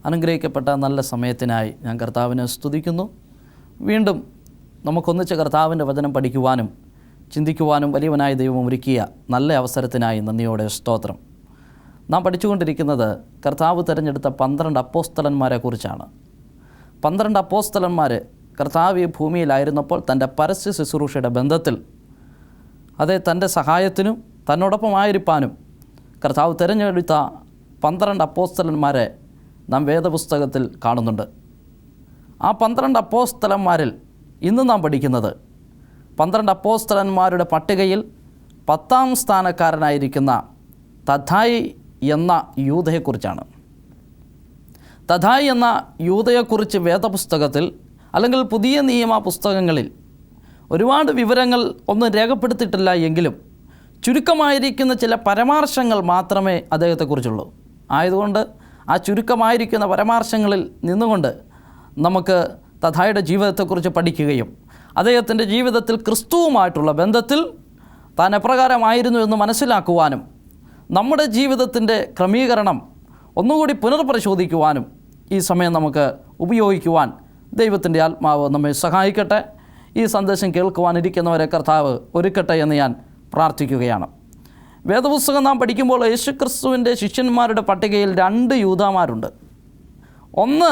അനുഗ്രഹിക്കപ്പെട്ട നല്ല സമയത്തിനായി ഞാൻ കർത്താവിനെ സ്തുതിക്കുന്നു. വീണ്ടും നമുക്കൊന്നിച്ച് കർത്താവിൻ്റെ വചനം പഠിക്കുവാനും ചിന്തിക്കുവാനും വലിയവനായ ദൈവം ഒരുക്കിയ നല്ല അവസരത്തിനായി നന്ദിയോടെ സ്തോത്രം. നാം പഠിച്ചുകൊണ്ടിരിക്കുന്നത് കർത്താവ് തിരഞ്ഞെടുത്ത 12 അപ്പോസ്തലന്മാരെ കുറിച്ചാണ്. 12 അപ്പോസ്തലന്മാർ കർത്താവ് ഈ ഭൂമിയിലായിരുന്നപ്പോൾ തൻ്റെ പരസ്യ ശുശ്രൂഷയുടെ ബന്ധത്തിൽ തൻ്റെ സഹായത്തിനും തന്നോടൊപ്പമായിരിക്കാനും കർത്താവ് തിരഞ്ഞെടുത്ത 12 അപ്പോസ്തലന്മാരെ നാം വേദപുസ്തകത്തിൽ കാണുന്നുണ്ട്. ആ 12 അപ്പോസ്തലന്മാരിൽ ഇന്ന് നാം പഠിക്കുന്നത് 12 അപ്പോസ്തലന്മാരുടെ പട്ടികയിൽ 10ാം സ്ഥാനക്കാരനായിരിക്കുന്ന തഥായി എന്ന യൂദയെക്കുറിച്ചാണ്. തഥായി എന്ന യൂദയെക്കുറിച്ച് വേദപുസ്തകത്തിൽ അല്ലെങ്കിൽ പുതിയ നിയമ പുസ്തകങ്ങളിൽ ഒരുപാട് വിവരങ്ങൾ ഒന്നും രേഖപ്പെടുത്തിയിട്ടില്ല എങ്കിലും ചുരുക്കമായിരിക്കുന്ന ചില പരാമർശങ്ങൾ മാത്രമേ അദ്ദേഹത്തെക്കുറിച്ചുള്ളൂ. ആയതുകൊണ്ട് ആ ചുരുക്കമായിരിക്കുന്ന പരാമർശങ്ങളിൽ നിന്നുകൊണ്ട് നമുക്ക് തഥായിയുടെ ജീവിതത്തെക്കുറിച്ച് പഠിക്കുകയും അദ്ദേഹത്തിൻ്റെ ജീവിതത്തിൽ ക്രിസ്തുവുമായിട്ടുള്ള ബന്ധത്തിൽ താൻ എപ്രകാരമായിരുന്നു എന്ന് മനസ്സിലാക്കുവാനും നമ്മുടെ ജീവിതത്തിൻ്റെ ക്രമീകരണം ഒന്നുകൂടി പുനർപരിശോധിക്കുവാനും ഈ സമയം നമുക്ക് ഉപയോഗിക്കുവാൻ ദൈവത്തിൻ്റെ ആത്മാവ് നമ്മെ സഹായിക്കട്ടെ. ഈ സന്ദേശം കേൾക്കുവാനിരിക്കുന്നവരെ കർത്താവ് ഒരുക്കട്ടെ എന്ന് ഞാൻ പ്രാർത്ഥിക്കുകയാണ്. വേദപുസ്തകം നാം പഠിക്കുമ്പോൾ യേശുക്രിസ്തുവിൻ്റെ ശിഷ്യന്മാരുടെ പട്ടികയിൽ 2 യൂദാമാരുണ്ട്. ഒന്ന്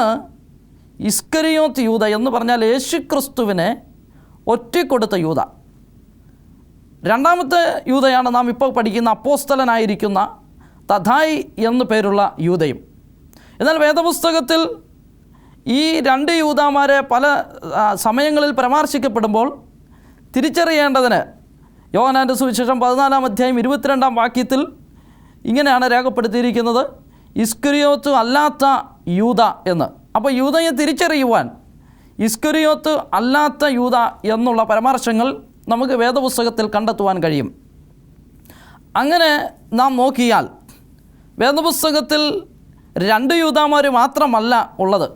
ഇസ്കരിയോത്ത് യൂദ എന്ന് പറഞ്ഞാൽ യേശുക്രിസ്തുവിനെ ഒറ്റിക്കൊടുത്ത യൂദ. രണ്ടാമത്തെ യൂദയാണ് നാം ഇപ്പോൾ പഠിക്കുന്ന അപ്പോസ്തലനായിരിക്കുന്ന തഥായി എന്നു പേരുള്ള യൂദയും. എന്നാൽ വേദപുസ്തകത്തിൽ ഈ 2 യൂദാമാരെ പല സമയങ്ങളിൽ പരാമർശിക്കപ്പെടുമ്പോൾ തിരിച്ചറിയേണ്ടതിന് യോഹന്നാൻ്റെ സുവിശേഷം 14-ാം അധ്യായം 22-ാം വാക്യത്തിൽ ഇങ്ങനെയാണ് രേഖപ്പെടുത്തിയിരിക്കുന്നത്, ഇസ്കരിയോത്ത് അല്ലാത്ത യൂദ എന്ന്. അപ്പോൾ യൂദയെ തിരിച്ചറിയുവാൻ ഇസ്കരിയോത്ത് അല്ലാത്ത യൂദ എന്നുള്ള പരാമർശങ്ങൾ നമുക്ക് വേദപുസ്തകത്തിൽ കണ്ടെത്തുവാൻ കഴിയും. അങ്ങനെ നാം നോക്കിയാൽ വേദപുസ്തകത്തിൽ 2 യൂദാമാർ മാത്രമല്ല ഉള്ളത്.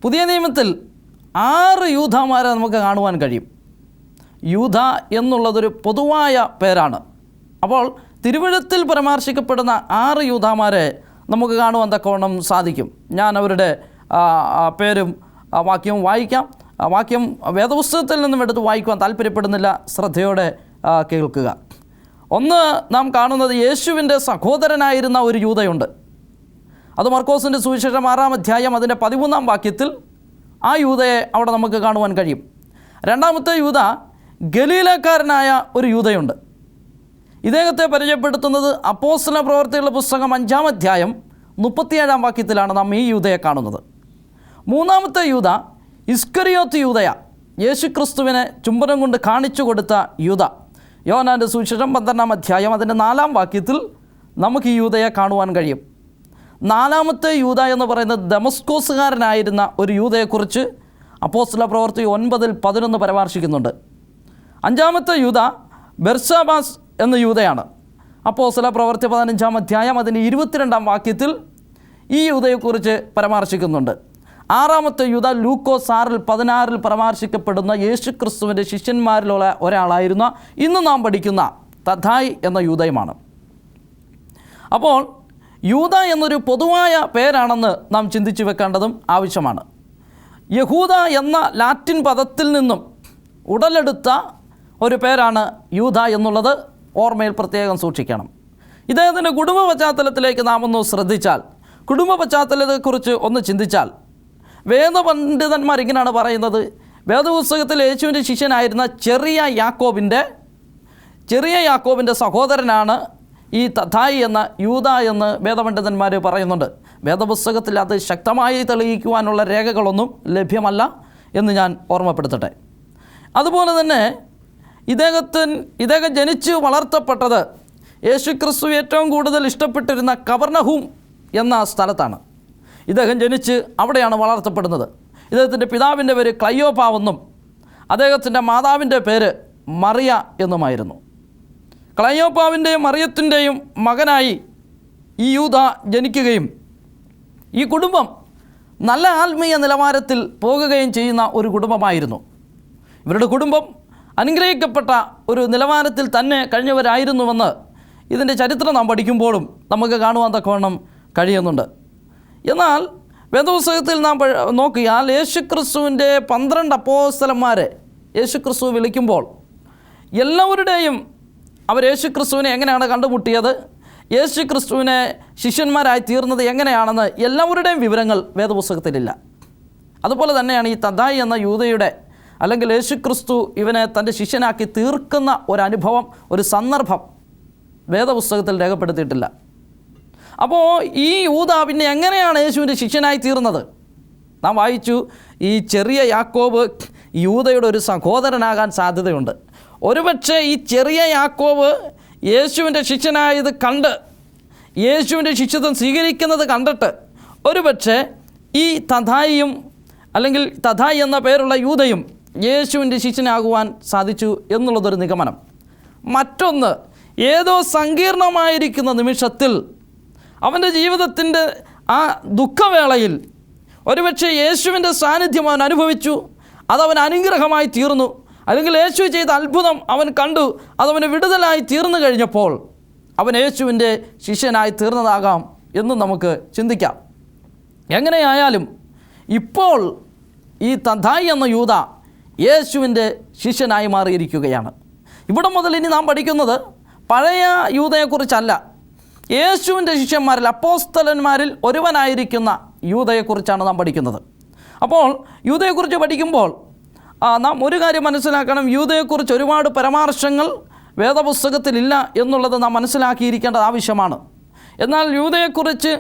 പുതിയ നിയമത്തിൽ 6 യൂദാമാരെ നമുക്ക് കാണുവാൻ കഴിയും. യൂദ എന്നുള്ളതൊരു പൊതുവായ പേരാണ്. അപ്പോൾ തിരുവെഴുത്തിൽ പരാമർശിക്കപ്പെടുന്ന 6 യൂദാമാരെ നമുക്ക് കാണുവാൻ തക്കവണ്ണം സാധിക്കും. ഞാൻ അവരുടെ പേരും വാക്യവും വായിക്കാം. വാക്യം വേദപുസ്തകത്തിൽ നിന്നും എടുത്ത് വായിക്കുവാൻ താല്പര്യപ്പെടുന്നില്ല, ശ്രദ്ധയോടെ കേൾക്കുക. ഒന്ന് നാം കാണുന്നത് യേശുവിൻ്റെ സഹോദരനായിരുന്ന ഒരു യൂദയുണ്ട്. അത് മർക്കോസിൻ്റെ സുവിശേഷം 6-ാം അധ്യായം അതിൻ്റെ 13-ാം വാക്യത്തിൽ ആ യൂദയെ അവിടെ നമുക്ക് കാണുവാൻ കഴിയും. രണ്ടാമത്തെ യൂദ ഗലീലക്കാരനായ ഒരു യൂദയുണ്ട്. ഇദ്ദേഹത്തെ പരിചയപ്പെടുത്തുന്നത് അപ്പോസ്തല പ്രവൃത്തികളുടെ പുസ്തകം 5-ാം അധ്യായം 37-ാം വാക്യത്തിലാണ് നാം ഈ യൂദയെ കാണുന്നത്. മൂന്നാമത്തെ യൂദ ഇസ്കരിയോത്ത് യൂദയ, യേശുക്രിസ്തുവിനെ ചുംബനം കൊണ്ട് കാണിച്ചു കൊടുത്ത യൂദ. യോഹന്നാൻ്റെ സുവിശേഷം 12-ാം അധ്യായം അതിൻ്റെ 4-ാം വാക്യത്തിൽ നമുക്ക് ഈ യൂദയെ കാണുവാൻ കഴിയും. നാലാമത്തെ യൂദ എന്ന് പറയുന്നത് ദമസ്കോസുകാരനായിരുന്ന ഒരു യൂദയെക്കുറിച്ച് അപ്പോസ്തല പ്രവൃത്തി 9-11 പരാമർശിക്കുന്നുണ്ട്. 5-ാമത്തെ യൂദ ബെർശാബാസ് എന്ന യൂദയാണ്. അപ്പോസ്തല പ്രവൃത്തി 15-ാം അധ്യായം അതിൻ്റെ 22-ാം വാക്യത്തിൽ ഈ യൂദയെക്കുറിച്ച് പരാമർശിക്കുന്നുണ്ട്. 6-ാമത്തെ യൂദ ലൂക്കോസ് 6-16 പരാമർശിക്കപ്പെടുന്ന യേശുക്രിസ്തുവിൻ്റെ ശിഷ്യന്മാരിലുള്ള ഒരാളായിരുന്ന ഇന്ന് നാം പഠിക്കുന്ന തഥായി എന്ന യൂദയുമാണ്. അപ്പോൾ യൂദ എന്നൊരു പൊതുവായ പേരാണെന്ന് നാം ചിന്തിച്ചു വെക്കേണ്ടതും ആവശ്യമാണ്. യഹൂദ എന്ന ലാറ്റിൻ പദത്തിൽ നിന്നും ഉടലെടുത്ത ഒരു പേരാണ് യൂദ എന്നുള്ളത് ഓർമ്മയിൽ പ്രത്യേകം സൂക്ഷിക്കണം. ഇദ്ദേഹത്തിൻ്റെ കുടുംബ പശ്ചാത്തലത്തിലേക്ക് നാം ഒന്ന് ശ്രദ്ധിച്ചാൽ, കുടുംബ പശ്ചാത്തലത്തെക്കുറിച്ച് ഒന്ന് ചിന്തിച്ചാൽ, വേദപണ്ഡിതന്മാർ ഇങ്ങനെയാണ് പറയുന്നത്. വേദപുസ്തകത്തിൽ യേശുവിൻ്റെ ശിഷ്യനായിരുന്ന ചെറിയ യാക്കോബിൻ്റെ സഹോദരനാണ് ഈ തഥായി എന്ന യൂദ എന്ന് വേദപണ്ഡിതന്മാർ പറയുന്നുണ്ട്. വേദപുസ്തകത്തിൽ അത് ശക്തമായി തെളിയിക്കുവാനുള്ള രേഖകളൊന്നും ലഭ്യമല്ല എന്ന് ഞാൻ ഓർമ്മപ്പെടുത്തട്ടെ. അതുപോലെ തന്നെ ഇദ്ദേഹം ജനിച്ച് വളർത്തപ്പെട്ടത് യേശുക്രിസ്തു ഏറ്റവും കൂടുതൽ ഇഷ്ടപ്പെട്ടിരുന്ന കവർനഹൂം എന്ന സ്ഥലത്താണ്. ഇദ്ദേഹം ജനിച്ച് അവിടെയാണ് വളർത്തപ്പെടുന്നത്. ഇദ്ദേഹത്തിൻ്റെ പിതാവിൻ്റെ പേര് ക്ലയോപ്പാവെന്നും അദ്ദേഹത്തിൻ്റെ മാതാവിൻ്റെ പേര് മറിയ എന്നുമായിരുന്നു. ക്ലയോപ്പാവിൻ്റെയും മറിയത്തിൻ്റെയും മകനായി ഈ യൂദ ജനിക്കുകയും ഈ കുടുംബം നല്ല ആത്മീയ നിലവാരത്തിൽ പോകുകയും ചെയ്യുന്ന ഒരു കുടുംബമായിരുന്നു. ഇവരുടെ കുടുംബം അനുഗ്രഹിക്കപ്പെട്ട ഒരു നിലവാരത്തിൽ തന്നെ കഴിഞ്ഞവരായിരുന്നുവെന്ന് ഇതിൻ്റെ ചരിത്രം നാം പഠിക്കുമ്പോഴും നമുക്ക് കാണുവാൻ തക്കവണ്ണം കഴിയുന്നുണ്ട്. എന്നാൽ വേദപുസ്തകത്തിൽ നാം നോക്കിയാൽ യേശുക്രിസ്തുവിൻ്റെ 12 അപ്പോസ്തലന്മാരെ യേശുക്രിസ്തു വിളിക്കുമ്പോൾ എല്ലാവരുടെയും അവർ യേശുക്രിസ്തുവിനെ എങ്ങനെയാണ് കണ്ടുമുട്ടിയത്, യേശുക്രിസ്തുവിനെ ശിഷ്യന്മാരായി തീർന്നത് എങ്ങനെയാണെന്ന് എല്ലാവരുടെയും വിവരങ്ങൾ വേദപുസ്തകത്തിലില്ല. അതുപോലെ തന്നെയാണ് ഈ തദ്ദായി എന്ന യൂദയുടെ അല്ലെങ്കിൽ യേശുക്രിസ്തു ഇവനെ തൻ്റെ ശിഷ്യനാക്കി തീർക്കുന്ന ഒരനുഭവം, ഒരു സന്ദർഭം വേദപുസ്തകത്തിൽ രേഖപ്പെടുത്തിയിട്ടില്ല. അപ്പോൾ ഈ യൂദ പിന്നെ എങ്ങനെയാണ് യേശുവിൻ്റെ ശിഷ്യനായി തീർന്നത്? നാം വായിച്ചു, ഈ ചെറിയ യാക്കോബ് യൂദയുടെ ഒരു സഹോദരനാകാൻ സാധ്യതയുണ്ട്. ഒരുപക്ഷെ ഈ ചെറിയ യാക്കോബ് യേശുവിൻ്റെ ശിഷ്യനായത് കണ്ട്, യേശുവിൻ്റെ ശിഷ്യത്വം സ്വീകരിക്കുന്നത് കണ്ടിട്ട് ഒരുപക്ഷെ ഈ തദ്ദായിയും അല്ലെങ്കിൽ തദ്ദായി എന്ന പേരുള്ള യൂദയും യേശുവിൻ്റെ ശിഷ്യനാകുവാൻ സാധിച്ചു എന്നുള്ളതൊരു നിഗമനം. മറ്റൊന്ന്, ഏതോ സങ്കീർണമായിരിക്കുന്ന നിമിഷത്തിൽ അവൻ്റെ ജീവിതത്തിൻ്റെ ആ ദുഃഖവേളയിൽ ഒരുപക്ഷെ യേശുവിൻ്റെ സാന്നിധ്യം അവൻ അനുഭവിച്ചു, അതവൻ അനുഗ്രഹമായി തീർന്നു. അല്ലെങ്കിൽ യേശു ചെയ്ത അത്ഭുതം അവൻ കണ്ടു, അതവന് വിടുതലായി തീർന്നു കഴിഞ്ഞപ്പോൾ അവൻ യേശുവിൻ്റെ ശിഷ്യനായി തീർന്നതാകാം എന്ന് നമുക്ക് ചിന്തിക്കാം. എങ്ങനെയായാലും ഇപ്പോൾ ഈ തദ്ദായി എന്ന യൂദ യേശുവിൻ്റെ ശിഷ്യനായി മാറിയിരിക്കുകയാണ്. ഇവിടെ മുതൽ ഇനി നാം പഠിക്കുന്നത് പഴയ യൂദയെക്കുറിച്ചല്ല, യേശുവിൻ്റെ ശിഷ്യന്മാരിൽ അപ്പോസ്തലന്മാരിൽ ഒരുവനായിരിക്കുന്ന യൂദയെക്കുറിച്ചാണ് നാം പഠിക്കുന്നത്. അപ്പോൾ യൂദയെക്കുറിച്ച് പഠിക്കുമ്പോൾ നാം ഒരു കാര്യം മനസ്സിലാക്കണം, യൂദയെക്കുറിച്ച് ഒരുപാട് പരാമർശങ്ങൾ വേദപുസ്തകത്തിലില്ല എന്നുള്ളത് നാം മനസ്സിലാക്കിയിരിക്കേണ്ടത് ആവശ്യമാണ്. എന്നാൽ യൂദയെക്കുറിച്ച്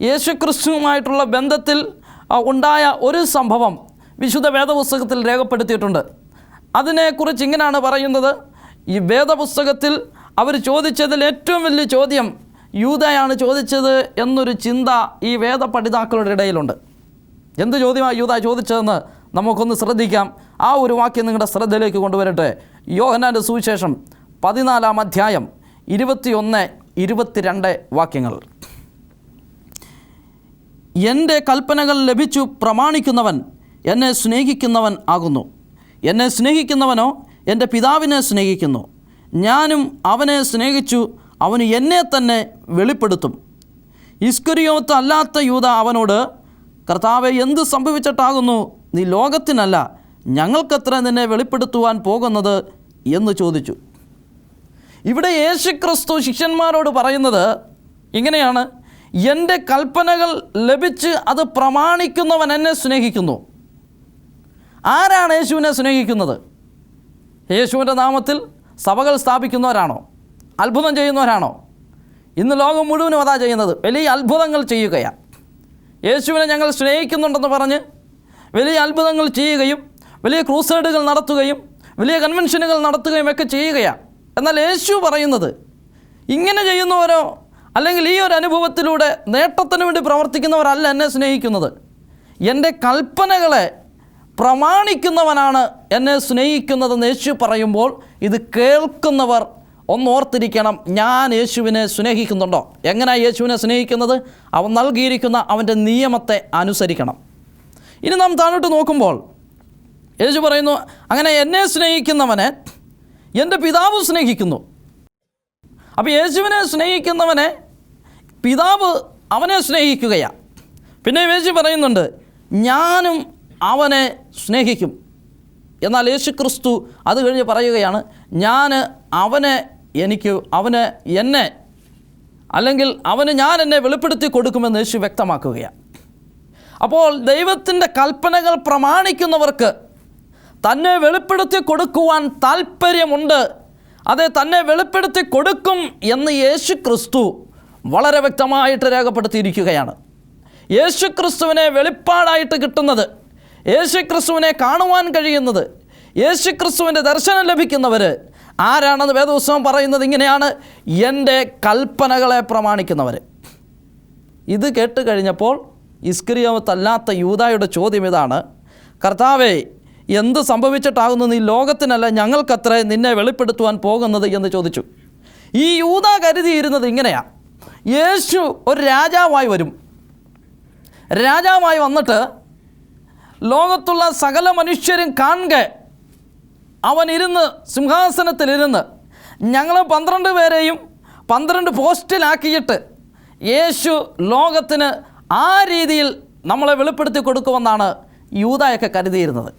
യേശുക്രിസ്തുവുമായിട്ടുള്ള ബന്ധത്തിൽ ഉണ്ടായ ഒരു സംഭവം വിശുദ്ധ വേദപുസ്തകത്തിൽ രേഖപ്പെടുത്തിയിട്ടുണ്ട്. അതിനെക്കുറിച്ച് ഇങ്ങനെയാണ് പറയുന്നത്, ഈ വേദപുസ്തകത്തിൽ അവർ ചോദിച്ചതിൽ ഏറ്റവും വലിയ ചോദ്യം യൂദയാണ് ചോദിച്ചത് എന്നൊരു ചിന്ത ഈ വേദപണ്ഡിതാക്കളുടെ ഇടയിലുണ്ട്. എന്ത് ചോദ്യമാണ് യൂദ ചോദിച്ചതെന്ന് നമുക്കൊന്ന് ശ്രദ്ധിക്കാം. ആ ഒരു വാക്യം നിങ്ങളുടെ ശ്രദ്ധയിലേക്ക് കൊണ്ടുവരട്ടെ. യോഹന്നാൻ്റെ സുവിശേഷം 14-ാം അധ്യായം 21-22 വാക്യങ്ങൾ. എൻ്റെ കൽപ്പനകൾ ലഭിച്ചു പ്രമാണിക്കുന്നവൻ എന്നെ സ്നേഹിക്കുന്നവൻ ആകുന്നു. എന്നെ സ്നേഹിക്കുന്നവനോ എൻ്റെ പിതാവിനെ സ്നേഹിക്കുന്നു. ഞാനും അവനെ സ്നേഹിച്ചു, അവന് എന്നെ തന്നെ വെളിപ്പെടുത്തും. ഇസ്കരിയോത്ത് അല്ലാത്ത യൂദ അവനോട്, കർത്താവെ, എന്ത് സംഭവിച്ചിട്ടാകുന്നു നീ ലോകത്തിനല്ല ഞങ്ങൾക്കത്ര നിന്നെ വെളിപ്പെടുത്തുവാൻ പോകുന്നത് എന്ന് ചോദിച്ചു. ഇവിടെ യേശുക്രിസ്തു ശിഷ്യന്മാരോട് പറയുന്നത് ഇങ്ങനെയാണ്, എൻ്റെ കൽപ്പനകൾ ലഭിച്ച് അത് പ്രമാണിക്കുന്നവൻ എന്നെ സ്നേഹിക്കുന്നു. ആരാണ് യേശുവിനെ സ്നേഹിക്കുന്നത്? യേശുവിൻ്റെ നാമത്തിൽ സഭകൾ സ്ഥാപിക്കുന്നവരാണോ? അത്ഭുതം ചെയ്യുന്നവരാണോ? ഇന്ന് ലോകം മുഴുവനും അതാ ചെയ്യുന്നത്, വലിയ അത്ഭുതങ്ങൾ ചെയ്യുകയാണ്. യേശുവിനെ ഞങ്ങൾ സ്നേഹിക്കുന്നുണ്ടെന്ന് പറഞ്ഞ് വലിയ അത്ഭുതങ്ങൾ ചെയ്യുകയും വലിയ ക്രൂസൈഡുകൾ നടത്തുകയും വലിയ കൺവെൻഷനുകൾ നടത്തുകയും ഒക്കെ ചെയ്യുകയാണ്. എന്നാൽ യേശു പറയുന്നത്, ഇങ്ങനെ ചെയ്യുന്നവരോ അല്ലെങ്കിൽ ഈ ഒരു അനുഭവത്തിലൂടെ നേട്ടത്തിന് വേണ്ടി പ്രവർത്തിക്കുന്നവരല്ല എന്നെ സ്നേഹിക്കുന്നത്. എൻ്റെ കൽപ്പനകളെ പ്രമാണിക്കുന്നവനാണ് എന്നെ സ്നേഹിക്കുന്നതെന്ന് യേശു പറയുമ്പോൾ ഇത് കേൾക്കുന്നവർ ഒന്നോർത്തിരിക്കണം, ഞാൻ യേശുവിനെ സ്നേഹിക്കുന്നുണ്ടോ? എങ്ങനെയാണ് യേശുവിനെ സ്നേഹിക്കുന്നത്? അവൻ നൽകിയിരിക്കുന്ന അവൻ്റെ നിയമത്തെ അനുസരിക്കണം. ഇനി നാം താഴോട്ട് നോക്കുമ്പോൾ യേശു പറയുന്നു, അങ്ങനെ എന്നെ സ്നേഹിക്കുന്നവനെ എൻ്റെ പിതാവ് സ്നേഹിക്കുന്നു. അപ്പോൾ യേശുവിനെ സ്നേഹിക്കുന്നവനെ പിതാവ് അവനെ സ്നേഹിക്കുകയാണ്. പിന്നെ യേശു പറയുന്നുണ്ട്, ഞാനും അവനെ സ്നേഹിക്കും. എന്നാൽ യേശുക്രിസ്തു അത് കഴിഞ്ഞ് പറയുകയാണ്, ഞാൻ അവന് എന്നെ അല്ലെങ്കിൽ ഞാൻ എന്നെ വെളിപ്പെടുത്തി കൊടുക്കുമെന്ന് യേശു വ്യക്തമാക്കുകയാണ്. അപ്പോൾ ദൈവത്തിൻ്റെ കൽപ്പനകൾ പ്രമാണിക്കുന്നവർക്ക് തന്നെ വെളിപ്പെടുത്തി കൊടുക്കുവാൻ താല്പര്യമുണ്ട്. അതെ, തന്നെ വെളിപ്പെടുത്തി കൊടുക്കും എന്ന് യേശുക്രിസ്തു വളരെ വ്യക്തമായിട്ട് രേഖപ്പെടുത്തിയിരിക്കുകയാണ്. യേശുക്രിസ്തുവിനെ വെളിപ്പാടായിട്ട് കിട്ടുന്നത്, യേശുക്രിസ്തുവിനെ കാണുവാൻ കഴിയുന്നത്, യേശുക്രിസ്തുവിൻ്റെ ദർശനം ലഭിക്കുന്നവർ ആരാണെന്ന് വേദപുസ്തകം പറയുന്നത് ഇങ്ങനെയാണ്, എൻ്റെ കൽപ്പനകളെ പ്രമാണിക്കുന്നവർ. ഇത് കേട്ട് കഴിഞ്ഞപ്പോൾ ഇസ്കരിയോത്തല്ലാത്ത യൂദായുടെ ചോദ്യം ഇതാണ്, കർത്താവേ, എന്ത് സംഭവിച്ചിട്ടാകുന്നു നീ ലോകത്തിനല്ല ഞങ്ങൾക്കത്ര നിന്നെ വെളിപ്പെടുത്തുവാൻ പോകുന്നത് എന്ന് ചോദിച്ചു. ഈ യൂദ കരുതിയിരുന്നത് ഇങ്ങനെയാണ്, യേശു ഒരു രാജാവായി വരും, രാജാവായി വന്നിട്ട് ലോകത്തുള്ള സകല മനുഷ്യരും കാണുക, അവനിരുന്ന് സിംഹാസനത്തിലിരുന്ന് ഞങ്ങൾ 12 പേരെയും 12 പോസ്റ്റിലാക്കിയിട്ട് യേശു ലോകത്തിന് ആ രീതിയിൽ നമ്മളെ വെളിപ്പെടുത്തി കൊടുക്കുമെന്നാണ് യൂദായൊക്കെ കരുതിയിരുന്നത്.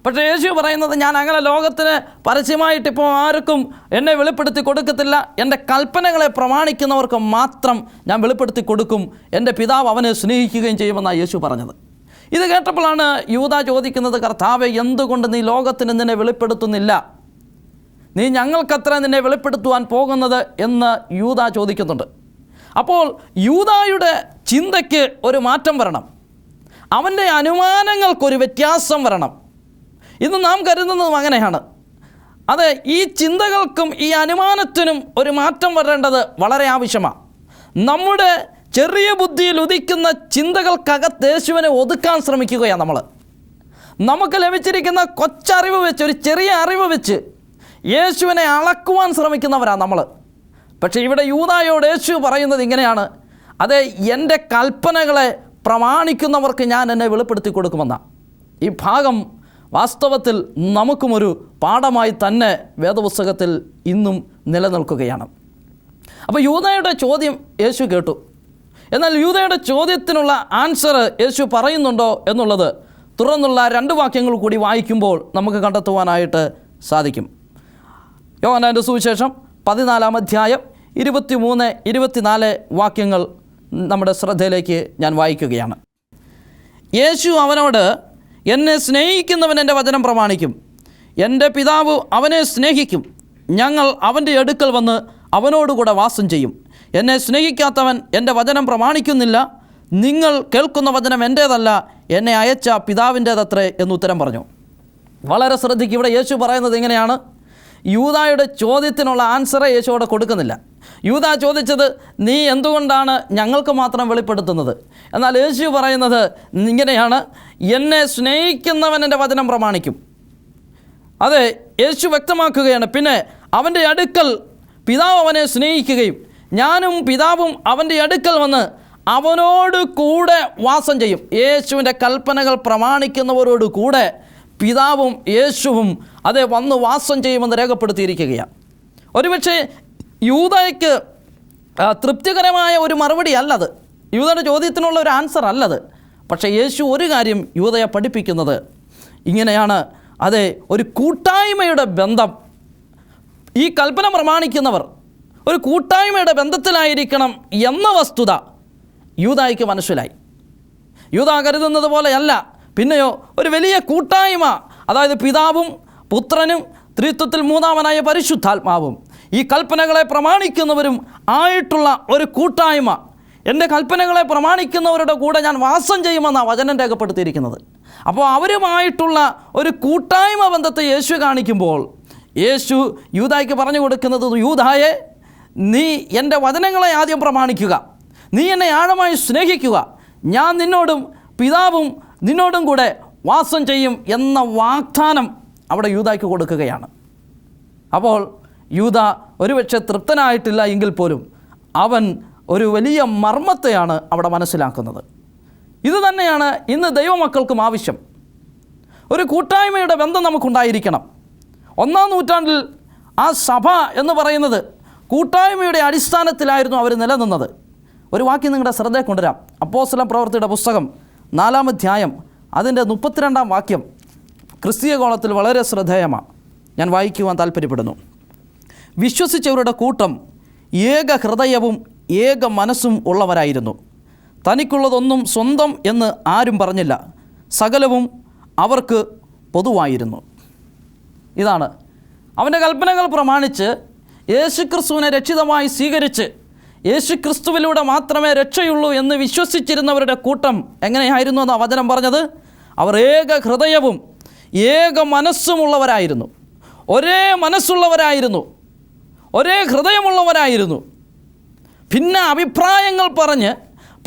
പക്ഷേ യേശു പറയുന്നത്, ഞാൻ അങ്ങനെ ലോകത്തിന് പരസ്യമായിട്ടിപ്പോൾ ആർക്കും എന്നെ വെളിപ്പെടുത്തി കൊടുക്കത്തില്ല, എൻ്റെ കൽപ്പനകളെ പ്രമാണിക്കുന്നവർക്ക് മാത്രം ഞാൻ വെളിപ്പെടുത്തി കൊടുക്കും, എൻ്റെ പിതാവ് അവനെ സ്നേഹിക്കുകയും ചെയ്യുമെന്നാണ് യേശു പറഞ്ഞത്. ഇത് കേട്ടപ്പോഴാണ് യൂദാ ചോദിക്കുന്നത്, കർത്താവേ, എന്തുകൊണ്ട് നീ ലോകത്തിന് നിന്നെ വെളിപ്പെടുത്തുന്നില്ല? നീ ഞങ്ങൾക്കത്ര നിന്നെ വെളിപ്പെടുത്തുവാൻ പോകുന്നത് എന്ന് യൂദാ ചോദിക്കുന്നുണ്ട്. അപ്പോൾ യൂദായുടെ ചിന്തയ്ക്ക് ഒരു മാറ്റം വരണം, അവൻ്റെ അനുമാനങ്ങൾക്കൊരു വ്യത്യാസം വരണം. ഇന്ന് നാം കരുതുന്നതും അങ്ങനെയാണ്. അതെ, ഈ ചിന്തകൾക്കും ഈ അനുമാനത്തിനും ഒരു മാറ്റം വരേണ്ടത് വളരെ ആവശ്യമാണ്. നമ്മുടെ ചെറിയ ബുദ്ധിയിൽ ഉദിക്കുന്ന ചിന്തകൾക്കകത്ത് യേശുവിനെ ഒതുക്കാൻ ശ്രമിക്കുകയാണ് നമ്മൾ. നമുക്ക് ലഭിച്ചിരിക്കുന്ന കൊച്ചറിവ് വെച്ച്, ഒരു ചെറിയ അറിവ് വെച്ച് യേശുവിനെ അളക്കുവാൻ ശ്രമിക്കുന്നവരാണ് നമ്മൾ. പക്ഷേ ഇവിടെ യൂദായോട് യേശു പറയുന്നത് ഇങ്ങനെയാണ്, അതെ, എൻ്റെ കൽപ്പനകളെ പ്രമാണിക്കുന്നവർക്ക് ഞാൻ എന്നെ വെളിപ്പെടുത്തി കൊടുക്കുമെന്നാണ്. ഈ ഭാഗം വാസ്തവത്തിൽ നമുക്കുമൊരു പാഠമായി തന്നെ വേദപുസ്തകത്തിൽ ഇന്നും നിലനിൽക്കുകയാണ്. അപ്പോൾ യൂദായുടെ ചോദ്യം യേശു കേട്ടു. എന്നാൽ യൂദായുടെ ചോദ്യത്തിനുള്ള ആൻസർ യേശു പറയുന്നുണ്ടോ എന്നുള്ളത് തുറന്നുള്ള 2 വാക്യങ്ങൾ കൂടി വായിക്കുമ്പോൾ നമുക്ക് കണ്ടെത്തുവാനായിട്ട് സാധിക്കും. യോഹന്നാൻ്റെ സുവിശേഷം 14-ാം അധ്യായം 23-24 വാക്യങ്ങൾ നമ്മുടെ ശ്രദ്ധയിലേക്ക് ഞാൻ വായിക്കുകയാണ്. യേശു അവനോട്, എന്നെ സ്നേഹിക്കുന്നവൻ എൻ്റെ വചനം പ്രമാണിക്കും. എൻ്റെ പിതാവ് അവനെ സ്നേഹിക്കും. ഞങ്ങൾ അവൻ്റെ അടുക്കൽ വന്ന് അവനോടുകൂടെ വാസം ചെയ്യും. എന്നെ സ്നേഹിക്കാത്തവൻ എൻ്റെ വചനം പ്രമാണിക്കുന്നില്ല. നിങ്ങൾ കേൾക്കുന്ന വചനം എൻ്റേതല്ല, എന്നെ അയച്ച പിതാവിൻ്റേതത്രേ എന്നുത്തരം പറഞ്ഞു. വളരെ ശ്രദ്ധിക്കുക, ഇവിടെ യേശു പറയുന്നത് ഇങ്ങനെയാണ്. യൂദായുടെ ചോദ്യത്തിനുള്ള ആൻസറെ യേശു അവിടെ കൊടുക്കുന്നില്ല. യൂദാ ചോദിച്ചത്, നീ എന്തുകൊണ്ടാണ് ഞങ്ങൾക്ക് മാത്രം വെളിപ്പെടുത്തുന്നത്? എന്നാൽ യേശു പറയുന്നത് ഇങ്ങനെയാണ്, എന്നെ സ്നേഹിക്കുന്നവൻ എൻ്റെ വചനം പ്രമാണിക്കും. അതെ, യേശു വ്യക്തമാക്കുകയാണ്. പിന്നെ അവൻ്റെ അടുക്കൽ പിതാവ് അവനെ സ്നേഹിക്കുകയും ഞാനും പിതാവും അവൻ്റെ അടുക്കൽ വന്ന് അവനോട് കൂടെ വാസം ചെയ്യും. യേശുവിൻ്റെ കൽപ്പനകൾ പ്രമാണിക്കുന്നവരോട് കൂടെ പിതാവും യേശുവും അതേ വന്ന് വാസം ചെയ്യുമെന്ന് രേഖപ്പെടുത്തിയിരിക്കുകയാണ്. ഒരുപക്ഷെ യൂദായ്ക്ക് തൃപ്തികരമായ ഒരു മറുപടി അല്ലത്, യൂദയുടെ ചോദ്യത്തിനുള്ള ഒരു ആൻസർ അല്ലത്. പക്ഷേ യേശു ഒരു കാര്യം യൂദയെ പഠിപ്പിക്കുന്നത് ഇങ്ങനെയാണ്, അതെ, ഒരു കൂട്ടായ്മയുടെ ബന്ധം. ഈ കൽപ്പന പ്രമാണിക്കുന്നവർ ഒരു കൂട്ടായ്മയുടെ ബന്ധത്തിലായിരിക്കണം എന്ന വസ്തുത യൂദായ്ക്ക് മനസ്സിലായി. യൂദാ കരുതുന്നത് പോലെയല്ല. പിന്നെയോ ഒരു വലിയ കൂട്ടായ്മ, അതായത് പിതാവും പുത്രനും ത്രിത്വത്തിൽ മൂന്നാമനായ പരിശുദ്ധാത്മാവും ഈ കൽപ്പനകളെ പ്രമാണിക്കുന്നവരും ആയിട്ടുള്ള ഒരു കൂട്ടായ്മ. എൻ്റെ കൽപ്പനകളെ പ്രമാണിക്കുന്നവരുടെ കൂടെ ഞാൻ വാസം ചെയ്യുമെന്നാണ് വചനം രേഖപ്പെടുത്തിയിരിക്കുന്നത്. അപ്പോൾ അവരുമായിട്ടുള്ള ഒരു കൂട്ടായ്മ ബന്ധത്തെ യേശു കാണിക്കുമ്പോൾ യേശു യൂദായ്ക്ക് പറഞ്ഞു കൊടുക്കുന്നത്, യൂദായെ, നീ എൻ്റെ വചനങ്ങളെ ആദ്യം പ്രമാണിക്കുക, നീ എന്നെ ആഴമായി സ്നേഹിക്കുക, ഞാൻ നിന്നോടും പിതാവും നിന്നോടും കൂടെ വാസം ചെയ്യും എന്ന വാഗ്ദാനം അവിടെ യൂദായ്ക്ക് കൊടുക്കുകയാണ്. അപ്പോൾ യൂദാ ഒരുപക്ഷെ തൃപ്തനായിട്ടില്ല എങ്കിൽ പോലും അവൻ ഒരു വലിയ മർമ്മത്തെയാണ് അവിടെ മനസ്സിലാക്കുന്നത്. ഇത് തന്നെയാണ് ഇന്ന് ദൈവമക്കൾക്കും ആവശ്യം. ഒരു കൂട്ടായ്മയുടെ ബന്ധം നമുക്കുണ്ടായിരിക്കണം. 1-ാം നൂറ്റാണ്ടിൽ ആ സഭ എന്ന് പറയുന്നത് കൂട്ടായ്മയുടെ അടിസ്ഥാനത്തിലായിരുന്നു അവർ നിലനിന്നത്. ഒരു വാക്യം നിങ്ങളുടെ ശ്രദ്ധയെ കൊണ്ടുവരാം. അപ്പോസ്തല പ്രവൃത്തിയുടെ പുസ്തകം 4-ാം അധ്യായം അതിൻ്റെ 32-ാം വാക്യം ക്രിസ്തീയ കോണത്തിൽ വളരെ ശ്രദ്ധേയമാണ്. ഞാൻ വായിക്കുവാൻ താല്പര്യപ്പെടുന്നു. വിശ്വസിച്ചവരുടെ കൂട്ടം ഏക ഹൃദയവും ഏക മനസ്സും ഉള്ളവരായിരുന്നു. തനിക്കുള്ളതൊന്നും സ്വന്തം എന്ന് ആരും പറഞ്ഞില്ല, സകലവും അവർക്ക് പൊതുവായിരുന്നു. ഇതാണ് അവൻ്റെ കൽപ്പനകൾ പ്രമാണിച്ച് യേശുക്രിസ്തുവിനെ രക്ഷിതമായി സ്വീകരിച്ച് യേശുക്രിസ്തുവിലൂടെ മാത്രമേ രക്ഷയുള്ളൂ എന്ന് വിശ്വസിച്ചിരുന്നവരുടെ കൂട്ടം എങ്ങനെയായിരുന്നു എന്നാണ് വചനം പറഞ്ഞത്? അവർ ഏക ഹൃദയവും ഏക മനസ്സുമുള്ളവരായിരുന്നു. ഒരേ മനസ്സുള്ളവരായിരുന്നു, ഒരേ ഹൃദയമുള്ളവരായിരുന്നു. ഭിന്ന അഭിപ്രായങ്ങൾ പറഞ്ഞ്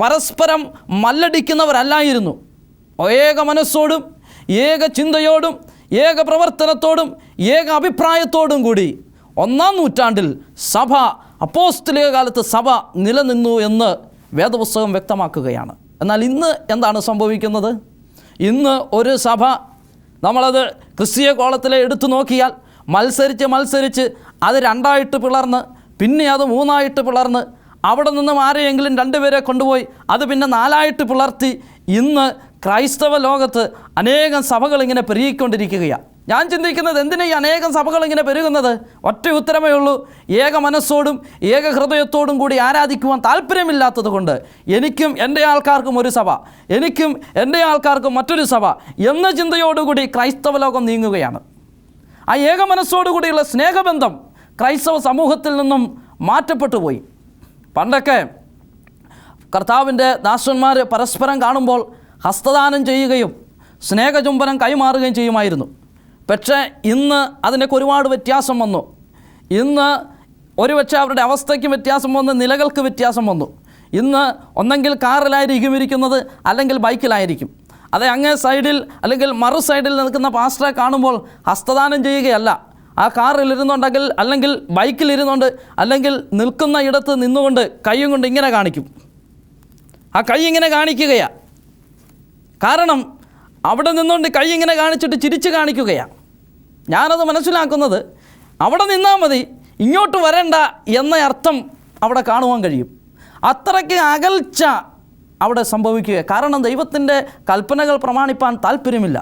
പരസ്പരം മല്ലടിക്കുന്നവരല്ലായിരുന്നു. ഏക മനസ്സോടും ഏക ചിന്തയോടും ഏക പ്രവർത്തനത്തോടും ഏക അഭിപ്രായത്തോടും കൂടി 1-ാം നൂറ്റാണ്ടിൽ സഭ, അപ്പോസ്തലിക കാലത്ത് സഭ നിലനിന്നു എന്ന് വേദപുസ്തകം വ്യക്തമാക്കുകയാണ്. എന്നാൽ ഇന്ന് എന്താണ് സംഭവിക്കുന്നത്? ഇന്ന് ഒരു സഭ, നമ്മളത് ക്രിസ്തീയ കോളത്തിലെ എടുത്തു നോക്കിയാൽ മത്സരിച്ച് അത് 2ആയിട്ട് പിളർന്ന്, പിന്നെ അത് 3ആയിട്ട് പിളർന്ന്, അവിടെ നിന്നും ആരെയെങ്കിലും രണ്ടുപേരെ കൊണ്ടുപോയി അത് പിന്നെ 4 പിളർത്തി ഇന്ന് ക്രൈസ്തവ ലോകത്ത് അനേകം സഭകൾ ഇങ്ങനെ പെരുകിക്കൊണ്ടിരിക്കുകയാണ്. ഞാൻ ചിന്തിക്കുന്നത്, എന്തിനാ ഈ അനേകം സഭകൾ ഇങ്ങനെ പെരുകുന്നത്? ഒറ്റ ഉത്തരമേ ഉള്ളൂ, ഏക മനസ്സോടും ഏക ഹൃദയത്തോടും കൂടി ആരാധിക്കുവാൻ താല്പര്യമില്ലാത്തത് കൊണ്ട്. എനിക്കും എൻ്റെ ആൾക്കാർക്കും ഒരു സഭ, എനിക്കും എൻ്റെ ആൾക്കാർക്കും മറ്റൊരു സഭ എന്ന ചിന്തയോടുകൂടി ക്രൈസ്തവ ലോകം നീങ്ങുകയാണ്. ആ ഏക മനസ്സോടുകൂടിയുള്ള സ്നേഹബന്ധം ക്രൈസ്തവ സമൂഹത്തിൽ നിന്നും മാറ്റപ്പെട്ടു പോയി. പണ്ടൊക്കെ കർത്താവിൻ്റെ ദാസന്മാർ പരസ്പരം കാണുമ്പോൾ ഹസ്തദാനം ചെയ്യുകയും സ്നേഹചുംബനം കൈമാറുകയും ചെയ്യുമായിരുന്നു. പക്ഷേ ഇന്ന് അതിനൊക്കെ ഒരുപാട് വ്യത്യാസം വന്നു. ഇന്ന് ഒരുപക്ഷെ അവരുടെ അവസ്ഥയ്ക്ക് വ്യത്യാസം വന്നു, നിലകൾക്ക് വ്യത്യാസം വന്നു. ഇന്ന് ഒന്നെങ്കിൽ കാറിലായിരിക്കും ഇരിക്കുന്നത്, അല്ലെങ്കിൽ ബൈക്കിലായിരിക്കും. അത് അങ്ങേ സൈഡിൽ അല്ലെങ്കിൽ മറു സൈഡിൽ നിൽക്കുന്ന പാസ്റ്ററെ കാണുമ്പോൾ ഹസ്തദാനം ചെയ്യുകയല്ല, ആ കാറിലിരുന്നുണ്ടെങ്കിൽ അല്ലെങ്കിൽ ബൈക്കിലിരുന്നുകൊണ്ട് അല്ലെങ്കിൽ നിൽക്കുന്ന ഇടത്ത് നിന്നുകൊണ്ട് കൈയും കൊണ്ട് ഇങ്ങനെ കാണിക്കും. ആ കൈ ഇങ്ങനെ കാണിക്കുകയാണ്. കാരണം അവിടെ നിന്നുകൊണ്ട് കൈ ഇങ്ങനെ കാണിച്ചിട്ട് ചിരിച്ച് കാണിക്കുകയാണ്. ഞാനത് മനസ്സിലാക്കുന്നത്, അവിടെ നിന്നാൽ മതി, ഇങ്ങോട്ട് വരണ്ട എന്ന അർത്ഥം അവിടെ കാണുവാൻ കഴിയും. അത്രയ്ക്ക് അകൽച്ച അവിടെ സംഭവിക്കുക. കാരണം ദൈവത്തിൻ്റെ കൽപ്പനകൾ പ്രമാണിപ്പാൻ താല്പര്യമില്ല.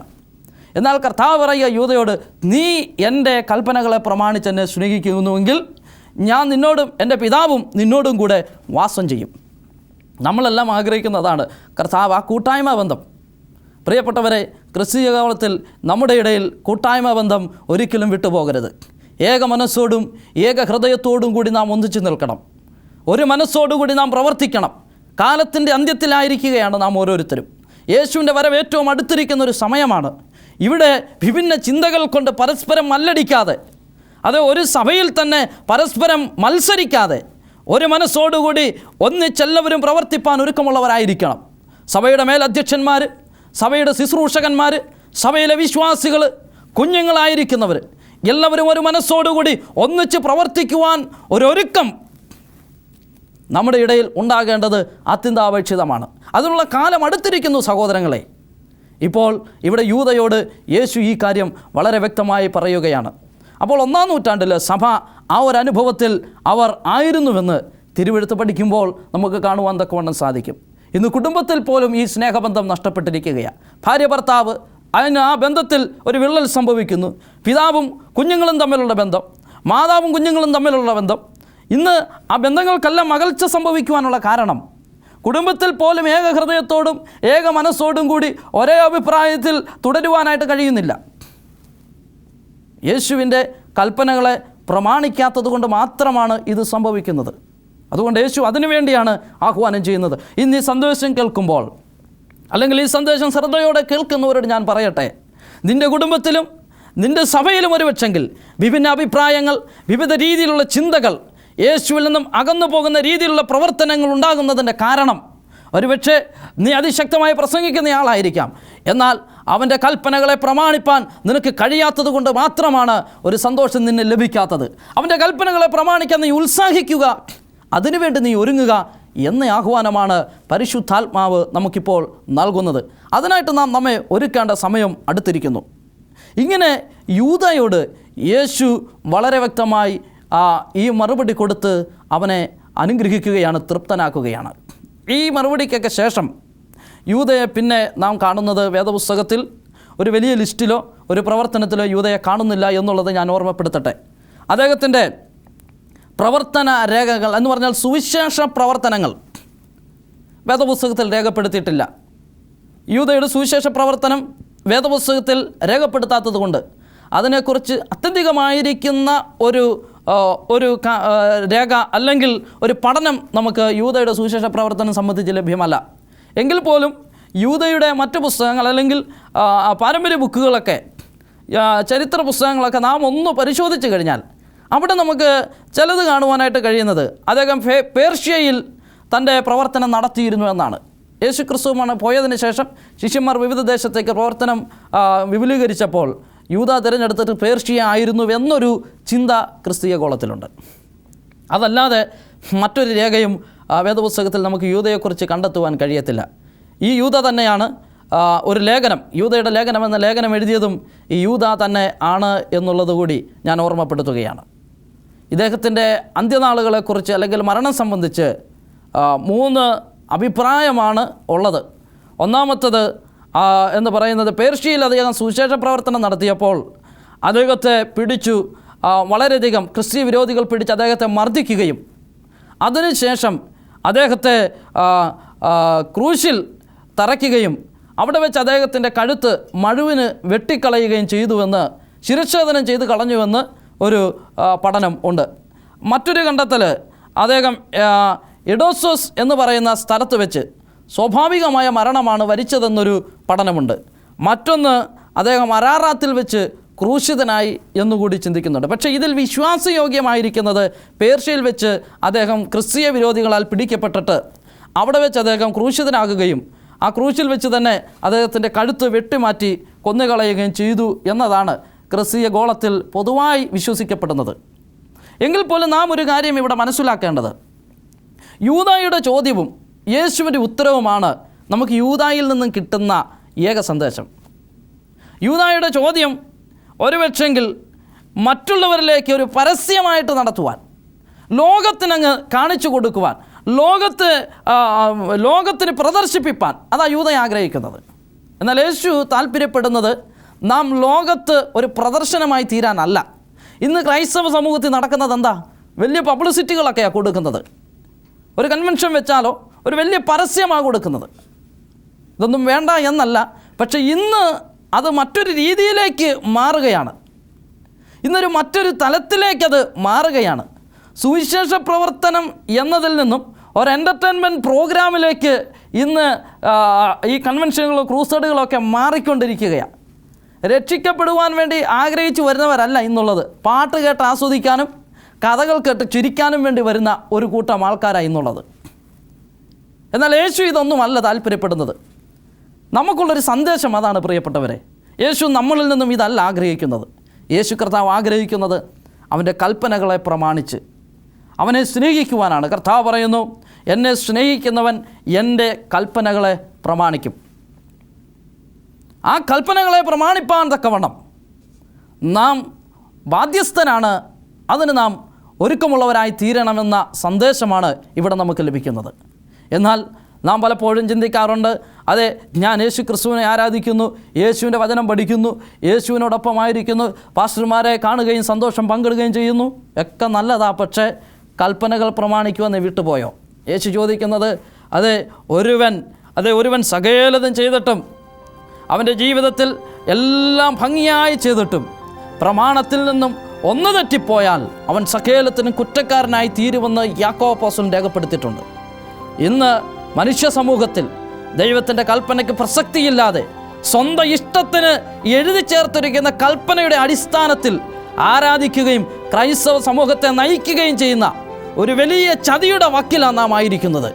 എന്നാൽ കർത്താവ് പറയുക യൂദയോട്, നീ എൻ്റെ കൽപ്പനകളെ പ്രമാണിച്ചെന്നെ സ്നേഹിക്കുന്നുവെങ്കിൽ ഞാൻ നിന്നോടും എൻ്റെ പിതാവും നിന്നോടും കൂടെ വാസം ചെയ്യും. നമ്മളെല്ലാം ആഗ്രഹിക്കുന്നതാണ് കർത്താവ് ആ കൂട്ടായ്മ ബന്ധം. പ്രിയപ്പെട്ടവരെ, ക്രിസ്തീയ കാലത്തിൽ നമ്മുടെ ഇടയിൽ കൂട്ടായ്മ ബന്ധം ഒരിക്കലും വിട്ടുപോകരുത്. ഏക മനസ്സോടും ഏക ഹൃദയത്തോടും കൂടി നാം ഒന്നിച്ചു നിൽക്കണം. ഒരു മനസ്സോടുകൂടി നാം പ്രവർത്തിക്കണം. കാലത്തിൻ്റെ അന്ത്യത്തിലായിരിക്കുകയാണ് നാം ഓരോരുത്തരും. യേശുവിൻ്റെ വരവ് ഏറ്റവും അടുത്തിരിക്കുന്ന ഒരു സമയമാണ്. ഇവിടെ വിഭിന്ന ചിന്തകൾ കൊണ്ട് പരസ്പരം മല്ലടിക്കാതെ, അത് ഒരു സഭയിൽ തന്നെ പരസ്പരം മത്സരിക്കാതെ ഒരു മനസ്സോടുകൂടി ഒന്നിച്ചെല്ലാവരും പ്രവർത്തിപ്പാൻ ഒരുക്കമുള്ളവരായിരിക്കണം. സഭയുടെ മേലധ്യക്ഷന്മാർ, സഭയുടെ ശുശ്രൂഷകന്മാർ, സഭയിലെ വിശ്വാസികൾ, കുഞ്ഞുങ്ങളായിരിക്കുന്നവർ എല്ലാവരും ഒരു മനസ്സോടുകൂടി ഒന്നിച്ച് പ്രവർത്തിക്കുവാൻ ഒരുക്കം നമ്മുടെ ഇടയിൽ ഉണ്ടാകേണ്ടത് അത്യന്താപേക്ഷിതമാണ്. അതിനുള്ള കാലം അടുത്തിരിക്കുന്നു സഹോദരങ്ങളെ. ഇപ്പോൾ ഇവിടെ യൂദയോട് യേശു ഈ കാര്യം വളരെ വ്യക്തമായി പറയുകയാണ്. അപ്പോൾ 1-ാം നൂറ്റാണ്ടിൽ സഭ ആ ഒരു അനുഭവത്തിൽ അവർ ആയിരുന്നുവെന്ന് തിരുവെഴുത്ത് പഠിക്കുമ്പോൾ നമുക്ക് കാണുവാൻ തക്കവണ്ണം സാധിക്കും. ഇന്ന് കുടുംബത്തിൽ പോലും ഈ സ്നേഹബന്ധം നഷ്ടപ്പെട്ടിരിക്കുകയാണ്. ഭാര്യ ഭർത്താവ്, അതിന് ആ ബന്ധത്തിൽ ഒരു വിള്ളൽ സംഭവിക്കുന്നു. പിതാവും കുഞ്ഞുങ്ങളും തമ്മിലുള്ള ബന്ധം, മാതാവും കുഞ്ഞുങ്ങളും തമ്മിലുള്ള ബന്ധം, ഇന്ന് ആ ബന്ധങ്ങൾക്കെല്ലാം അകൽച്ച സംഭവിക്കുവാനുള്ള കാരണം കുടുംബത്തിൽ പോലും ഏക ഹൃദയത്തോടും ഏക മനസ്സോടും കൂടി ഒരേ അഭിപ്രായത്തിൽ തുടരുവാനായിട്ട് കഴിയുന്നില്ല. യേശുവിൻ്റെ കൽപ്പനകളെ പ്രമാണിക്കാത്തത് കൊണ്ട് മാത്രമാണ് ഇത് സംഭവിക്കുന്നത്. അതുകൊണ്ട് യേശു അതിനുവേണ്ടിയാണ് ആഹ്വാനം ചെയ്യുന്നത്. ഇന്ന് ഈ സന്ദേശം കേൾക്കുമ്പോൾ, അല്ലെങ്കിൽ ഈ സന്ദേശം ശ്രദ്ധയോടെ കേൾക്കുന്നവരോട് ഞാൻ പറയട്ടെ, നിൻ്റെ കുടുംബത്തിലും നിൻ്റെ സഭയിലും ഒരുപക്ഷെങ്കിൽ വിഭിന്ന അഭിപ്രായങ്ങൾ, വിവിധ രീതിയിലുള്ള ചിന്തകൾ, യേശുവിൽ നിന്നും അകന്നു പോകുന്ന രീതിയിലുള്ള പ്രവർത്തനങ്ങൾ ഉണ്ടാകുന്നതിൻ്റെ കാരണം ഒരുപക്ഷെ നീ അതിശക്തമായി പ്രസംഗിക്കുന്നയാളായിരിക്കാം. എന്നാൽ അവൻ്റെ കൽപ്പനകളെ പ്രമാണിപ്പാൻ നിനക്ക് കഴിയാത്തത് കൊണ്ട് മാത്രമാണ് ഒരു സന്തോഷം നിന്നെ ലഭിക്കാത്തത്. അവൻ്റെ കൽപ്പനകളെ പ്രമാണിക്കാൻ നീ ഉത്സാഹിക്കുക, അതിനുവേണ്ടി നീ ഒരുങ്ങുക എന്ന ആഹ്വാനമാണ് പരിശുദ്ധാത്മാവ് നമുക്കിപ്പോൾ നൽകുന്നത്. അതിനായിട്ട് നാം നമ്മെ ഒരുക്കേണ്ട സമയം അടുത്തിരിക്കുന്നു. ഇങ്ങനെ യൂദയോട് യേശു വളരെ വ്യക്തമായി ഈ മറുപടി കൊടുത്ത് അവനെ അനുഗ്രഹിക്കുകയാണ്, തൃപ്തനാക്കുകയാണ്. ഈ മറുപടിക്കൊക്കെ ശേഷം യൂദയെ പിന്നെ നാം കാണുന്നത് വേദപുസ്തകത്തിൽ ഒരു വലിയ ലിസ്റ്റിലോ ഒരു പ്രവർത്തനത്തിലോ യൂദയെ കാണുന്നില്ല എന്നുള്ളത് ഞാൻ ഓർമ്മപ്പെടുത്തട്ടെ. അദ്ദേഹത്തിൻ്റെ പ്രവർത്തന രേഖകൾ എന്ന് പറഞ്ഞാൽ സുവിശേഷ പ്രവർത്തനങ്ങൾ വേദപുസ്തകത്തിൽ രേഖപ്പെടുത്തിയിട്ടില്ല. യൂദയുടെ സുവിശേഷ പ്രവർത്തനം വേദപുസ്തകത്തിൽ രേഖപ്പെടുത്താത്തത് കൊണ്ട് അതിനെക്കുറിച്ച് അത്യന്തികമായിരിക്കുന്ന ഒരു രേഖ അല്ലെങ്കിൽ ഒരു പഠനം നമുക്ക് യൂദയുടെ സുവിശേഷ പ്രവർത്തനം സംബന്ധിച്ച് ലഭ്യമല്ല. എങ്കിൽ പോലും യൂദയുടെ മറ്റ് പുസ്തകങ്ങൾ അല്ലെങ്കിൽ പാരമ്പര്യ ബുക്കുകളൊക്കെ, ചരിത്ര പുസ്തകങ്ങളൊക്കെ നാം ഒന്ന് പരിശോധിച്ച് കഴിഞ്ഞാൽ അവിടെ നമുക്ക് ചിലത് കാണുവാനായിട്ട് കഴിയുന്നത് അദ്ദേഹം പേർഷ്യയിൽ തൻ്റെ പ്രവർത്തനം നടത്തിയിരുന്നു എന്നാണ്. യേശു ക്രിസ്തുവാണ് പോയതിന് ശേഷം ശിഷ്യന്മാർ വിവിധ ദേശത്തേക്ക് പ്രവർത്തനം വിപുലീകരിച്ചപ്പോൾ യൂദ തിരഞ്ഞെടുത്തിട്ട് പേർഷ്യ ആയിരുന്നു എന്നൊരു ചിന്ത ക്രിസ്തീയ ഗോളത്തിലുണ്ട്. അതല്ലാതെ മറ്റൊരു രേഖയും വേദപുസ്തകത്തിൽ നമുക്ക് യൂദയെക്കുറിച്ച് കണ്ടെത്തുവാൻ കഴിയത്തില്ല. ഈ യൂദ തന്നെയാണ് ഒരു ലേഖനം, യൂദയുടെ ലേഖനം എന്ന ലേഖനം എഴുതിയതും ഈ യൂദ തന്നെ ആണ് എന്നുള്ളത് കൂടി ഞാൻ ഓർമ്മപ്പെടുത്തുകയാണ്. ഇദ്ദേഹത്തിൻ്റെ അന്ത്യനാളുകളെക്കുറിച്ച് അല്ലെങ്കിൽ മരണം സംബന്ധിച്ച് 3 അഭിപ്രായമാണ് ഉള്ളത്. ഒന്നാമത്തത് എന്ന് പറയുന്നത്, പേർഷ്യയിൽ അദ്ദേഹം സുവിശേഷ പ്രവർത്തനം നടത്തിയപ്പോൾ അദ്ദേഹത്തെ പിടിച്ചു വളരെയധികം ക്രിസ്തീയ വിരോധികൾ പിടിച്ച് അദ്ദേഹത്തെ മർദ്ദിക്കുകയും അതിനുശേഷം അദ്ദേഹത്തെ ക്രൂശിൽ തറയ്ക്കുകയും അവിടെ വെച്ച് അദ്ദേഹത്തിൻ്റെ കഴുത്ത് മഴുവിന് വെട്ടിക്കളയുകയും ചെയ്തുവെന്ന്, ശിരച്ഛേദനം ചെയ്ത് കളഞ്ഞുവെന്ന് ഒരു പഠനം ഉണ്ട്. മറ്റൊരു കണ്ടെത്തൽ, അദ്ദേഹം എഡോസോസ് എന്ന് പറയുന്ന സ്ഥലത്ത് വെച്ച് സ്വാഭാവികമായ മരണമാണ് വരിച്ചതെന്നൊരു പഠനമുണ്ട്. മറ്റൊന്ന്, അദ്ദേഹം അരാറാത്തിൽ വെച്ച് ക്രൂശിതനായി എന്നുകൂടി ചിന്തിക്കുന്നുണ്ട്. പക്ഷേ ഇതിൽ വിശ്വാസയോഗ്യമായിരിക്കുന്നത് പേർഷ്യയിൽ വെച്ച് അദ്ദേഹം ക്രിസ്തീയ വിരോധികളാൽ പിടിക്കപ്പെട്ടിട്ട് അവിടെ വെച്ച് അദ്ദേഹം ക്രൂശിതനാകുകയും ആ ക്രൂശിൽ വെച്ച് തന്നെ അദ്ദേഹത്തിൻ്റെ കഴുത്ത് വെട്ടിമാറ്റി കൊന്നുകളയുകയും ചെയ്തു എന്നതാണ് ക്രിസ്തീയ ഗോളത്തിൽ പൊതുവായി വിശ്വസിക്കപ്പെടുന്നത്. എങ്കിൽ പോലും നാം ഒരു കാര്യം ഇവിടെ മനസ്സിലാക്കേണ്ടത്, യൂദായുടെ ചോദ്യവും യേശുവിൻ്റെ ഉത്തരവുമാണ് നമുക്ക് യൂദായിൽ നിന്നും കിട്ടുന്ന ഏക സന്ദേശം. യൂദായുടെ ചോദ്യം ഒരുപക്ഷെങ്കിൽ മറ്റുള്ളവരിലേക്ക് ഒരു പരസ്യമായിട്ട് നടത്തുവാൻ, ലോകത്തിനങ്ങ് കാണിച്ചു കൊടുക്കുവാൻ, ലോകത്തിന് പ്രദർശിപ്പിപ്പാൻ, അതാ യൂദ ആഗ്രഹിക്കുന്നത്. എന്നാൽ യേശു താല്പര്യപ്പെടുന്നത് നാം ലോകത്ത് ഒരു പ്രദർശനമായി തീരാനല്ല. ഇന്ന് ക്രൈസ്തവ സമൂഹത്തിൽ നടക്കുന്നത് എന്താ? വലിയ പബ്ലിസിറ്റികളൊക്കെയാണ് കൊടുക്കുന്നത്. ഒരു കൺവെൻഷൻ വെച്ചാലോ ഒരു വലിയ പരസ്യമാണ് കൊടുക്കുന്നത്. ഇതൊന്നും വേണ്ട എന്നല്ല, പക്ഷേ ഇന്ന് അത് മറ്റൊരു രീതിയിലേക്ക് മാറുകയാണ്. ഇന്നൊരു മറ്റൊരു തലത്തിലേക്കത് മാറുകയാണ്. സുവിശേഷ പ്രവർത്തനം എന്നതിൽ നിന്നും ഒരു എൻ്റർടൈൻമെൻറ്റ് പ്രോഗ്രാമിലേക്ക് ഇന്ന് ഈ കൺവെൻഷനുകളോ ക്രൂസേഡുകളോ ഒക്കെ മാറിക്കൊണ്ടിരിക്കുകയാണ്. രക്ഷിക്കപ്പെടുവാൻ വേണ്ടി ആഗ്രഹിച്ചു വരുന്നവരല്ല ഇന്നുള്ളത്. പാട്ട് കേട്ട് ആസ്വദിക്കാനും കഥകൾ കേട്ട് ചിരിക്കാനും വേണ്ടി വരുന്ന ഒരു കൂട്ടം ആൾക്കാരാണ് ഇന്നുള്ളത്. എന്നാൽ യേശു ഇതൊന്നുമല്ല താല്പര്യപ്പെടുന്നത്. നമുക്കുള്ളൊരു സന്ദേശം അതാണ് പ്രിയപ്പെട്ടവരെ. യേശു നമ്മളിൽ നിന്നും ഇതല്ല ആഗ്രഹിക്കുന്നത്. യേശു കർത്താവ് ആഗ്രഹിക്കുന്നത് അവൻ്റെ കൽപ്പനകളെ പ്രമാണിച്ച് അവനെ സ്നേഹിക്കുവാനാണ്. കർത്താവ് പറയുന്നു, എന്നെ സ്നേഹിക്കുന്നവൻ എൻ്റെ കൽപ്പനകളെ പ്രമാണിക്കും. ആ കൽപ്പനകളെ പ്രമാണിപ്പാൻ തക്കവണ്ണം നാം ബാധ്യസ്ഥനാണ്. അതിന് നാം ഒരുക്കമുള്ളവരായി തീരണമെന്ന സന്ദേശമാണ് ഇവിടെ നമുക്ക് ലഭിക്കുന്നത്. എന്നാൽ നാം പലപ്പോഴും ചിന്തിക്കാറുണ്ട്, അതെ, ഞാൻ യേശു ക്രിസ്തുവിനെ ആരാധിക്കുന്നു, യേശുവിൻ്റെ വചനം പഠിക്കുന്നു, യേശുവിനോടൊപ്പമായിരിക്കുന്നു, പാസ്റ്റർമാരെ കാണുകയും സന്തോഷം പങ്കിടുകയും ചെയ്യുന്നു, ഒക്കെ നല്ലതാ. പക്ഷേ കൽപ്പനകൾ പ്രമാണിക്കുമെന്ന് വിട്ടുപോയോ? യേശു ചോദിക്കുന്നത്, ഒരുവൻ സകലതും ചെയ്തിട്ടും അവൻ്റെ ജീവിതത്തിൽ എല്ലാം ഭംഗിയായി ചെയ്തിട്ടും പ്രമാണത്തിൽ നിന്നും ഒന്ന് തെറ്റിപ്പോയാൽ അവൻ സകലത്തിനും കുറ്റക്കാരനായി തീരുമെന്ന് യാക്കോബ് അപ്പോസ്തലൻ രേഖപ്പെടുത്തിയിട്ടുണ്ട്. ഇന്ന് മനുഷ്യ സമൂഹത്തിൽ ദൈവത്തിൻ്റെ കൽപ്പനയ്ക്ക് പ്രസക്തിയില്ലാതെ സ്വന്തം ഇഷ്ടത്തിന് എഴുതി ചേർത്തിരിക്കുന്ന കൽപ്പനയുടെ അടിസ്ഥാനത്തിൽ ആരാധിക്കുകയും ക്രൈസ്തവ സമൂഹത്തെ നയിക്കുകയും ചെയ്യുന്ന ഒരു വലിയ ചതിയുടെ വക്കിലാണ് നാം ആയിരിക്കുന്നത്.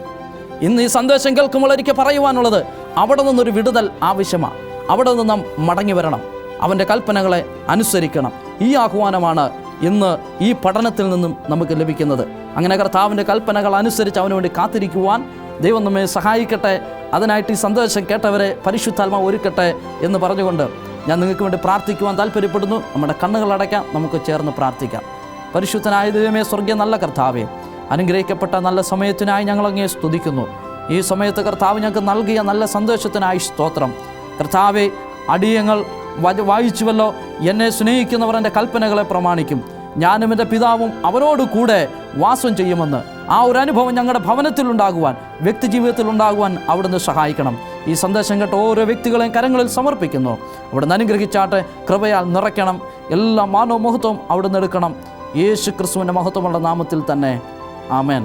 ഇന്ന് ഈ സന്ദേശം കേൾക്കുമ്പോൾ എനിക്ക് പറയുവാനുള്ളത്, അവിടെ നിന്നൊരു വിടുതൽ ആവശ്യമാണ്. അവിടെ നിന്ന് നാം മടങ്ങി വരണം, അവൻ്റെ കൽപ്പനകളെ അനുസരിക്കണം. ഈ ആഹ്വാനമാണ് ഇന്ന് ഈ പഠനത്തിൽ നിന്നും നമുക്ക് ലഭിക്കുന്നത്. അങ്ങനെ കർത്താവിൻ്റെ കൽപ്പനകൾ അനുസരിച്ച് അവന് വേണ്ടി കാത്തിരിക്കുവാൻ ദൈവം നമ്മെ സഹായിക്കട്ടെ. അതിനായിട്ട് ഈ സന്ദേശം കേട്ടവരെ പരിശുദ്ധാത്മാവ് ഒരുക്കട്ടെ എന്ന് പറഞ്ഞുകൊണ്ട് ഞാൻ നിങ്ങൾക്ക് വേണ്ടി പ്രാർത്ഥിക്കുവാൻ താല്പര്യപ്പെടുന്നു. നമ്മുടെ കണ്ണുകൾ അടയ്ക്കാം, നമുക്ക് ചേർന്ന് പ്രാർത്ഥിക്കാം. പരിശുദ്ധനായ ദൈവമേ, സ്വർഗീയ നല്ല കർത്താവേ, അനുഗ്രഹിക്കപ്പെട്ട നല്ല സമയത്തിനായി ഞങ്ങളങ്ങേ സ്തുതിക്കുന്നു. ഈ സമയത്ത് കർത്താവ് ഞങ്ങൾക്ക് നൽകിയ നല്ല സന്ദേശത്തിനായി സ്തോത്രം. കർത്താവെ, അടിയങ്ങൾ വായിച്ചുവല്ലോ, എന്നെ സ്നേഹിക്കുന്നവർ എൻ്റെ കൽപ്പനകളെ പ്രമാണിക്കും, ഞാനും എൻ്റെ പിതാവും അവരോട് കൂടെ വാസം ചെയ്യുമെന്ന്. ആ ഒരു അനുഭവം ഞങ്ങളുടെ ഭവനത്തിലുണ്ടാകുവാൻ, വ്യക്തി ജീവിതത്തിലുണ്ടാകുവാൻ അവിടുന്ന് സഹായിക്കണം. ഈ സന്ദേശം കേട്ട ഓരോ വ്യക്തികളെയും കരങ്ങളിൽ സമർപ്പിക്കുന്നു. അവിടുന്ന് അനുഗ്രഹിച്ചാട്ടെ, കൃപയാൽ നിറയ്ക്കണം. എല്ലാ മാനവ മഹത്വവും അവിടുന്ന് എടുക്കണം. യേശു ക്രിസ്തുവിൻ്റെ മഹത്വമുള്ള നാമത്തിൽ തന്നെ. ആമേൻ.